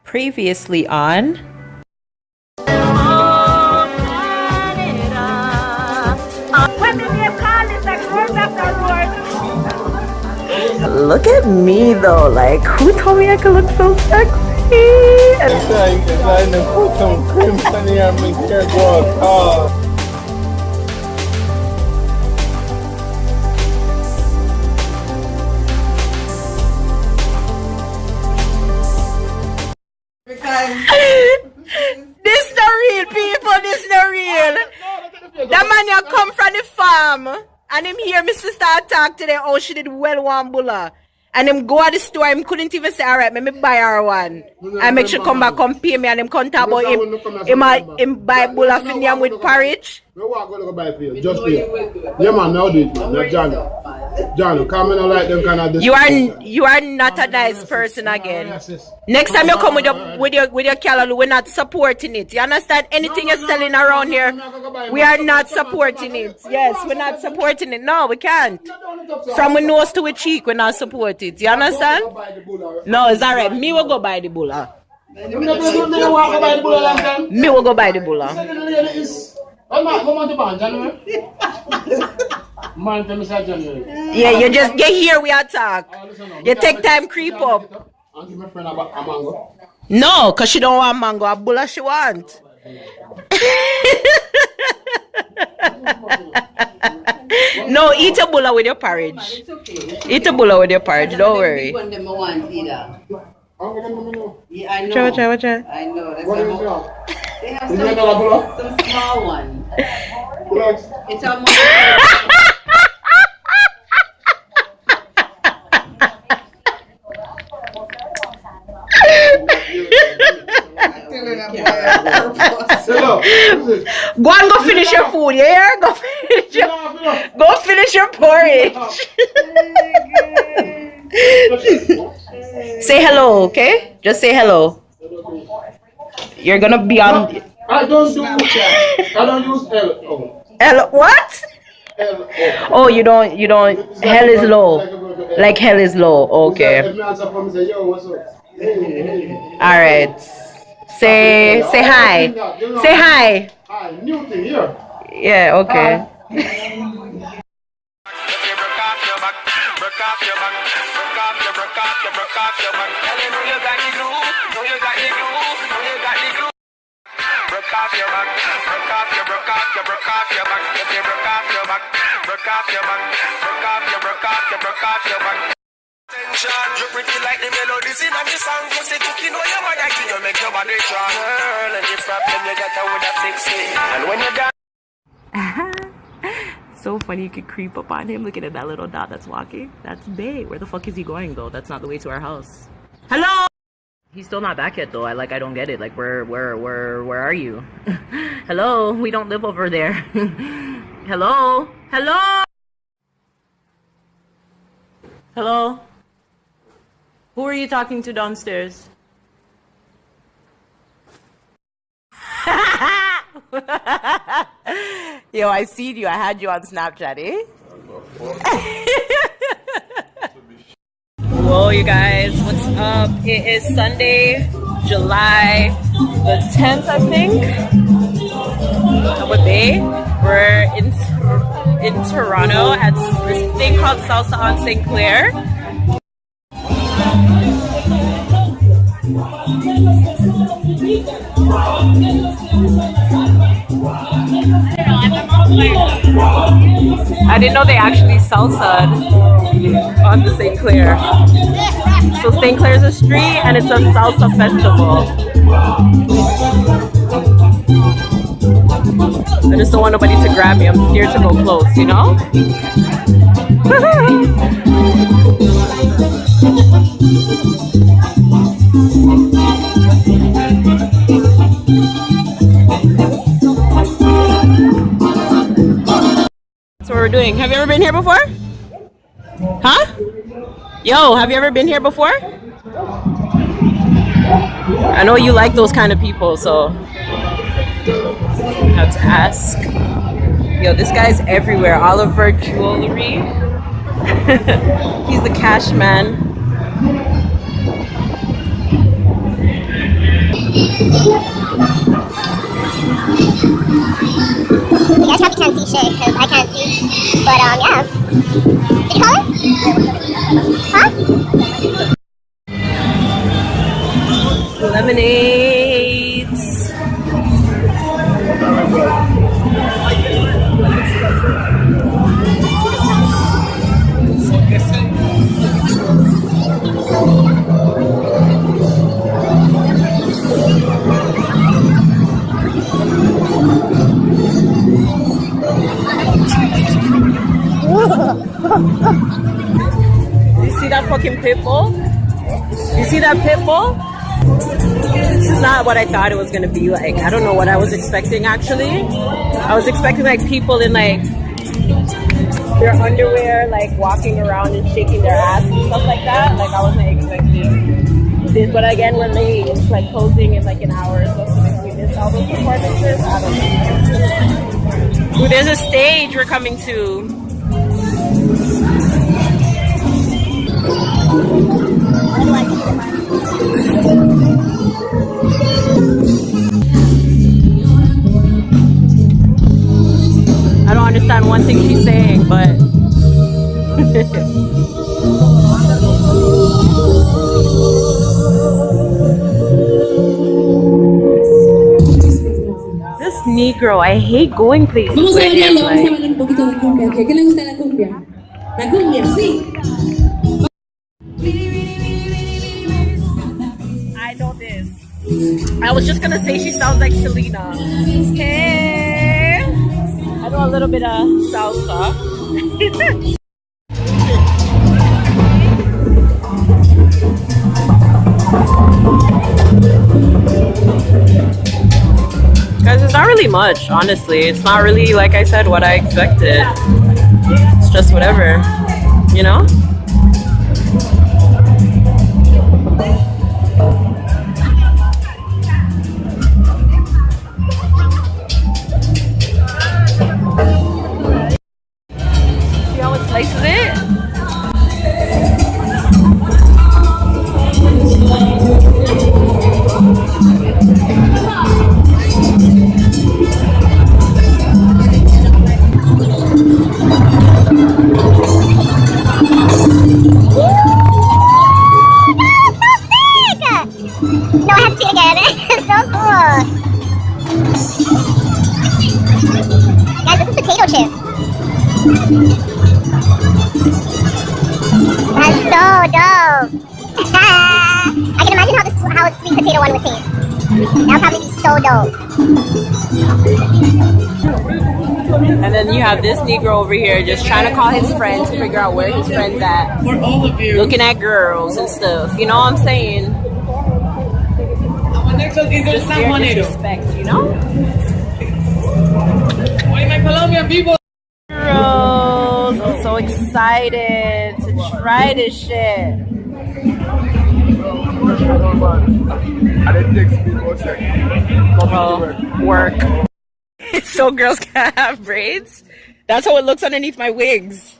Previously on. Look at me though, like who told me I could look so sexy? It's like to put some crimson here and make hair go out. This the real people, this the real. That man you come from the farm and him hear my sister talk today. Oh, she did well one Bulla. And him go at the store, him couldn't even say, alright, let me buy her one. And make sure come back, come pay me, and him come talk about him buy Bulla for him with porridge. No, I'm going to go buy for you. Just here. Yeah, man, now do it, man. Not Johnny. Johnny, come in and like them kind of... You are not a nice person again. Next time you come with your calendar, we're not supporting it. You understand? Anything you're selling around here, we are not supporting it. Yes, we're not supporting it. No, we can't. From a nose to a cheek, we're not supporting it. You understand? No, it's alright. Me will go buy the Bulla. Me will go buy the Bulla. Yeah, you just get here, we attack. You take time, creep up. No, because she don't want mango. A Bulla she want. No, eat a Bulla with your porridge. Eat a Bulla with your porridge, don't worry. Yeah, I know. Watch. I know. They have some small one. It's almost. Go and go finish your food, yeah? Go finish your porridge. Say hello, okay? Just say hello. You're gonna be on. I don't use L. Oh. L what? L. Oh, you don't. Hell is low. Like hell is low. Okay. All right. Say hi. Say hi. Hi, new thing here. Yeah. Okay. You're pretty like the melodies in my song. You say cooking or your mother can you make your body strong. Girl, and the problem you got her with a sexy. And when you're done. So funny, you could creep up on him. Looking at that little dot that's walking. That's Bay. Where the fuck is he going though? That's not the way to our house. Hello. He's still not back yet though. I don't get it. Like where are you? Hello. We don't live over there. Hello. Hello. Who are you talking to downstairs? Yo, I seen you. I had you on Snapchat, eh? Whoa, you guys, what's up? It is Sunday, July the 10th, I think. What day? We're in Toronto at this thing called Salsa on St. Clair. I didn't know they actually salsa'd on the St. Clair. So St. Clair's a street and it's a salsa festival. I just don't want nobody to grab me. I'm scared to go close, you know? That's what we're doing. Have you ever been here before? Huh? Yo, have you ever been here before? I know you like those kind of people, so I have to ask. Yo, this guy's everywhere. Oliver Jewelry. He's the cash man. You guys probably can't see shit because I can't see. But yeah. Did you call it? Huh? Lemonades. You see that fucking pit bull? You see that pit bull? This is not what I thought it was gonna be like. I don't know what I was expecting actually. I was expecting like people in like their underwear, like walking around and shaking their ass and stuff like that. Like I wasn't expecting this, but again, we're late. It's like closing in like an hour or so. So if we missed all those performances, I don't know. Ooh, there's a stage we're coming to. I don't understand one thing she's saying, but this Negro, I hate going places with him. Like, I know this. I was just gonna say she sounds like Selena. Hey, I know a little bit of salsa. Guys, it's not really much, honestly. It's not really, like I said, what I expected. It's just whatever, you know? See how it slices it? No, I have to see it again. It's so cool. Guys, this is potato chips. That's so dope. I can imagine how a sweet potato one would taste. That would probably be so dope. And then you have this Negro over here just trying to call his friends to figure out where his friend's at. For all of you. Looking at girls and stuff. You know what I'm saying? Just your disrespect, you know? Why my Colombian people? Girls, I'm so excited to try this shit. Work. So girls can't have braids? That's how it looks underneath my wigs.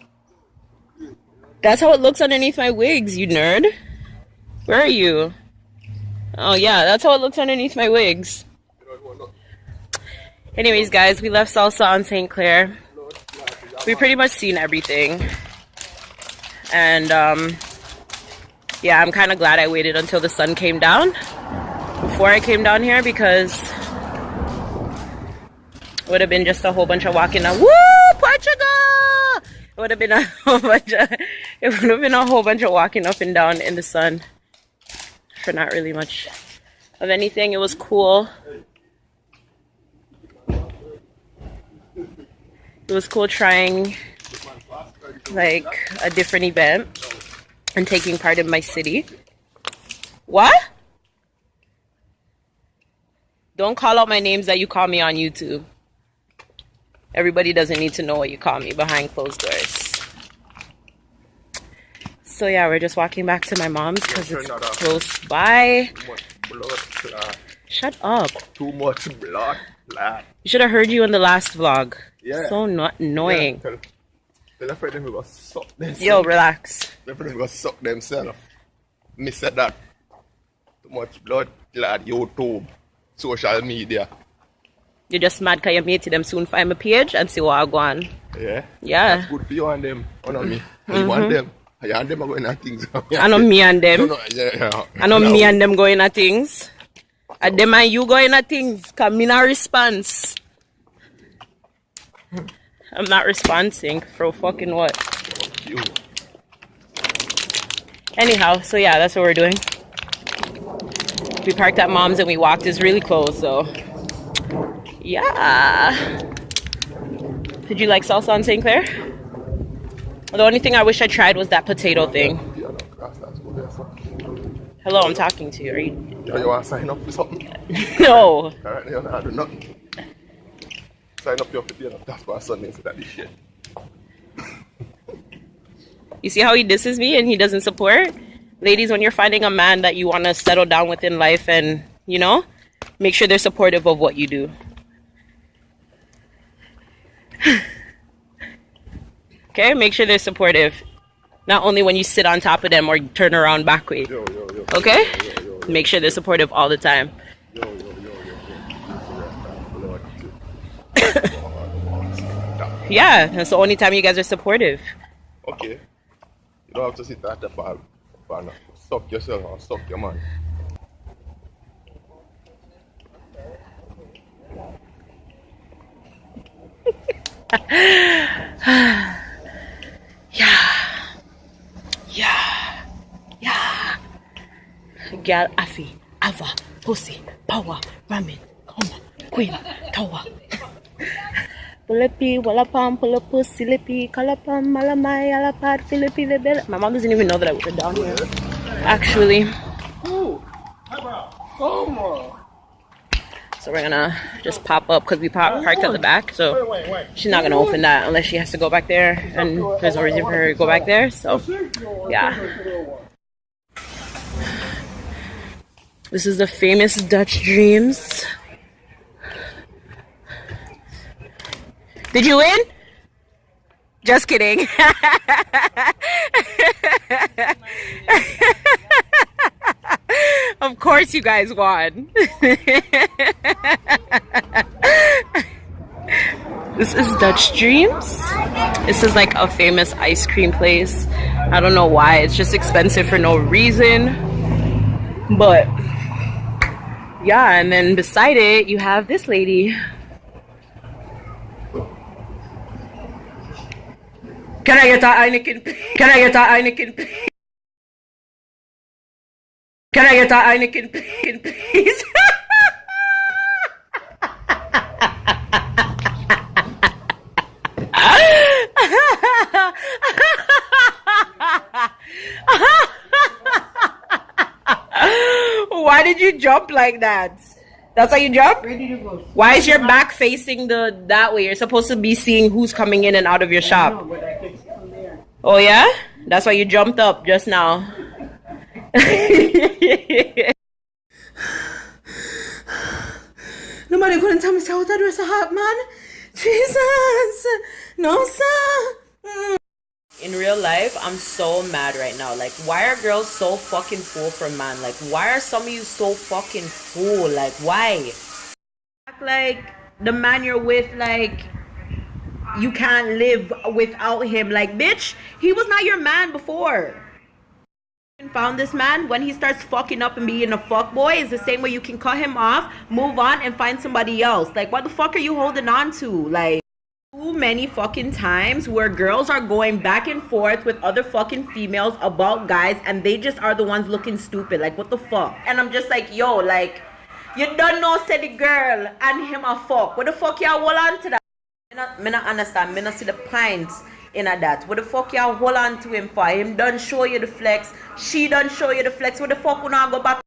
That's how it looks underneath my wigs, you nerd. Where are you? Oh yeah, that's how it looks underneath my wigs. Anyways, guys, we left Salsa on St. Clair. We pretty much seen everything. And yeah, I'm kind of glad I waited until the sun came down before I came down here, because it would have been just a whole bunch of walking up. Woo, Portugal! It would have been a whole bunch of walking up and down in the sun for not really much of anything. It was cool. It was cool trying like a different event and taking part in my city. What? Don't call out my names that you call me on YouTube. Everybody doesn't need to know what you call me behind closed doors. So yeah, we're just walking back to my mom's because it's close by. Shut up. Too much blood. You should have heard you in the last vlog. Yeah. So not annoying. Yeah, tell a friend them go suck themselves. Yo, relax. Tell a friend them go suck themselves. Me said that. Too much blood, lad, YouTube. social media. You're just mad because you made them soon find my page and see what I go on. Yeah. Yeah. That's good for you and them. Oh, not me. You want them. You and them are going at things. I know me and them. No, yeah. I know me and them going at things. And them and you going at things. Because me not response. I'm not responding for fucking what? You. Anyhow, so yeah, that's what we're doing. We parked at Mom's and we walked. It's really close, so yeah. Did you like salsa on St. Clair? The only thing I wish I tried was that potato thing. Hello, I'm talking to you. Are you? You want to sign up for something? No. Alright, you don't do nothing. Sign up your video. That's why Sunday said that this shit. You see how he disses me and he doesn't support? Ladies, when you're finding a man that you want to settle down with in life and, you know, make sure they're supportive of what you do. Okay, make sure they're supportive. Not only when you sit on top of them or turn around back way. Okay? Make sure they're supportive all the time. Yeah, that's the only time you guys are supportive. Okay. You don't have to sit at the bar and suck yourself or suck your man. Yeah. Girl, afi, ava, pussy, power, ramen, coma, queen, tower. Philippi, Wallapam, Pulapus, Silipi, Kalapam, Malamai, Alapad, Philippi, the Bell. My mom doesn't even know that I was down here. Actually. So we're gonna just pop up because we parked at the back. So she's not gonna open that unless she has to go back there. And there's no reason for her to go back there. So, yeah. This is the famous Dutch Dreams. Did you win? Just kidding. Of course you guys won. This is Dutch Dreams. This is like a famous ice cream place. I don't know why. It's just expensive for no reason. But yeah, and then beside it, you have this lady. Can I get that Heineken? Can I get that Heineken? Can I get that Heineken, please? Why did you jump like that? That's how you jump? Why is your back facing that way? You're supposed to be seeing who's coming in and out of your shop. Oh yeah? That's why you jumped up just now. Nobody couldn't tell me how that was a hot man. Jesus. No, sir. In real life, I'm so mad right now. Like, why are girls so fucking fool for man? Like, why are some of you so fucking fool? Like, why? Act like the man you're with, like, you can't live without him. Like, bitch, he was not your man before. Found this man, when he starts fucking up and being a fuckboy, is the same way you can cut him off, move on, and find somebody else. Like, what the fuck are you holding on to? Like, too many fucking times where girls are going back and forth with other fucking females about guys, and they just are the ones looking stupid. Like, what the fuck? And I'm just like, yo, like, you don't know, say the girl and him a fuck. What the fuck y'all hold on to that? Me not understand. Me not see the points in that. What the fuck y'all hold on to him for? Him done show you the flex. She done show you the flex. What the fuck we not go back?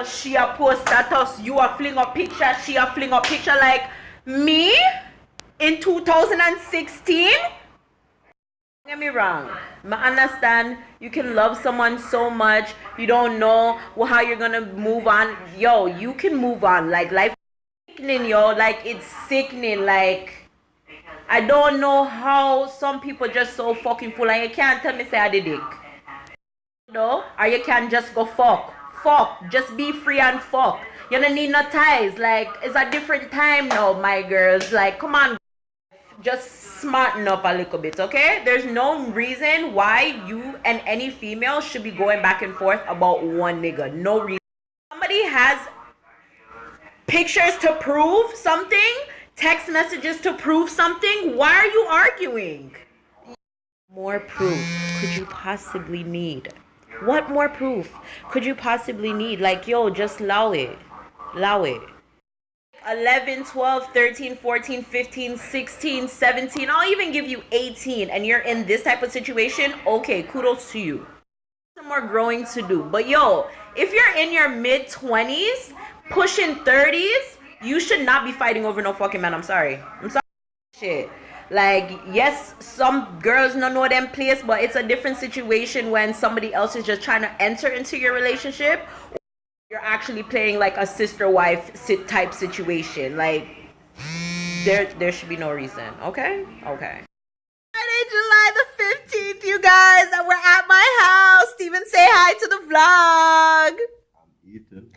She a post status. You a fling up picture. She a fling up picture. Like me in 2016. Don't get me wrong. I understand you can love someone so much. You don't know how you're gonna move on. Yo, you can move on. Like life is sickening, yo. Like it's sickening. Like I don't know how some people just so fucking full and you can't tell me say I did it. No, or you can just go fuck. Fuck. Just be free and fuck. You don't need no ties. Like, it's a different time now, my girls. Like, come on. Just smarten up a little bit, okay? There's no reason why you and any female should be going back and forth about one nigga. No reason. Somebody has pictures to prove something, text messages to prove something. Why are you arguing? More proof could you possibly need? What more proof could you possibly need? Like, yo, just allow it. Allow it. 11, 12, 13, 14, 15, 16, 17. I'll even give you 18 and you're in this type of situation. Okay, kudos to you. Some more growing to do. But yo, if you're in your mid-20s, pushing 30s, you should not be fighting over no fucking man. I'm sorry. Shit. Like, yes, some girls don't know them place, but it's a different situation when somebody else is just trying to enter into your relationship. You're actually playing like a sister-wife type situation. Like, there should be no reason. Okay? Okay. Friday, July the 15th, you guys, and we're at my house. Steven, say hi to the vlog.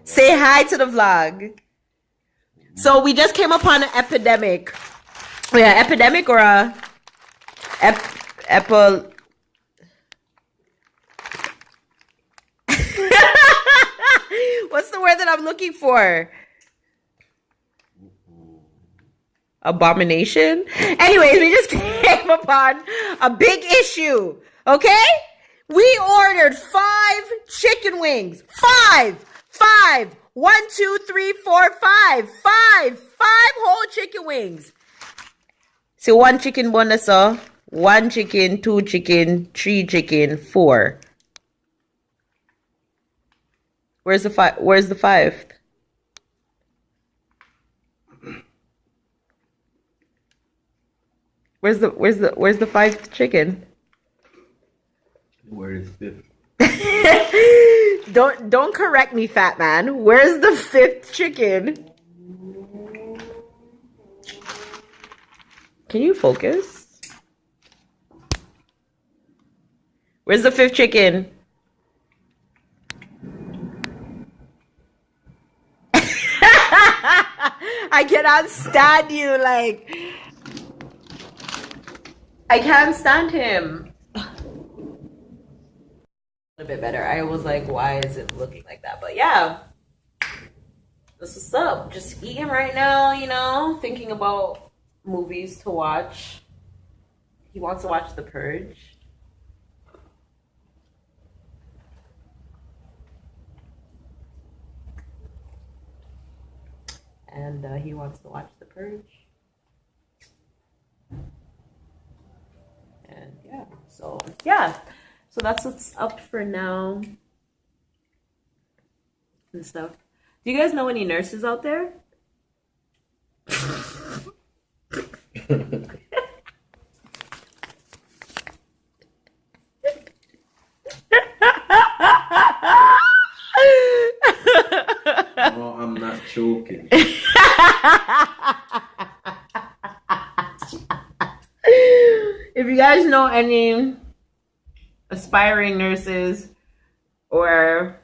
Say hi to the vlog. So we just came upon an epidemic. Oh yeah, epidemic or a what's the word that I'm looking for? Abomination? Anyways, we just came upon a big issue, okay? We ordered 5 chicken wings. 5! 1, 2, 3, 4, 5. 5 whole chicken wings. So 1 chicken bonus, 1 chicken, 2 chicken, 3 chicken, 4. Where's the 5? Where's the 5th? Where's the 5th chicken? Where is 5th? Don't correct me, fat man. Where's the 5th chicken? Can you focus? Where's the 5th chicken? I cannot stand you, like, I can't stand him. A little bit better. I was like, why is it looking like that? But yeah, this is up. Just eating right now, you know, thinking about movies to watch. He wants to watch The Purge. And he wants to watch The Purge. And yeah, so that's what's up for now and stuff. Do you guys know any nurses out there? No, I'm not joking. If you guys know any aspiring nurses or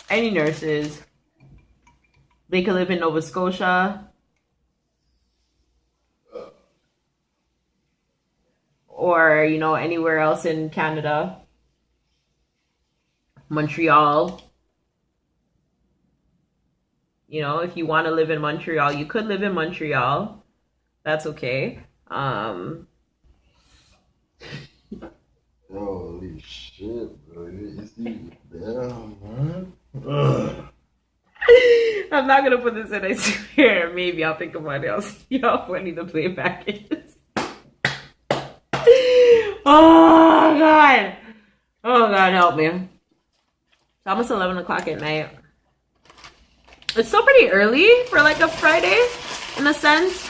any nurses, they could live in Nova Scotia or, you know, anywhere else in Canada, Montreal. You know, if you want to live in Montreal, you could live in Montreal. That's okay. Holy shit, bro. You see, damn, man. Ugh. I'm not gonna put this in, I swear. Maybe I'll think about it. I'll see how funny the playback is. Oh god. Oh god, help me. It's almost 11 o'clock at night. It's still pretty early for like a Friday, in a sense.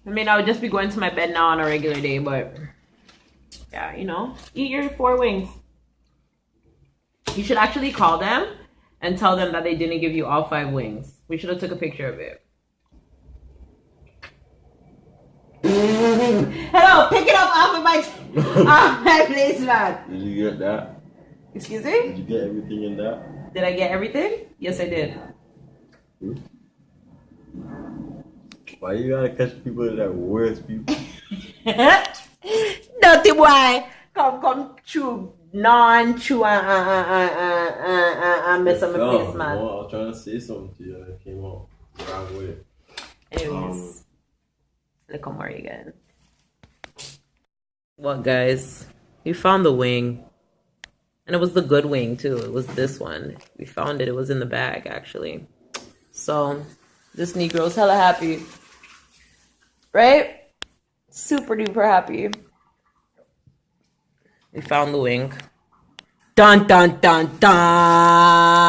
I mean, I would just be going to my bed now on a regular day, but yeah, you know, eat your 4 wings. You should actually call them and tell them that they didn't give you all 5 wings. We should have took a picture of it. Hello, pick it up off of my place, man. Did you get that? Excuse me? Did you get everything in that? Did I get everything? Yes, I did. Why you gotta catch people that are worse people? Dirty boy, come chew, non-chew and mess up my face, man. I was trying to say something to you. I came out wrong with it. Anyways, look more again. What, guys? We found the wing. And it was the good wing, too. It was this one. We found it. It was in the bag, actually. So, this Negro's hella happy. Right? Super duper happy. We found the wing. Dun, dun, dun, dun!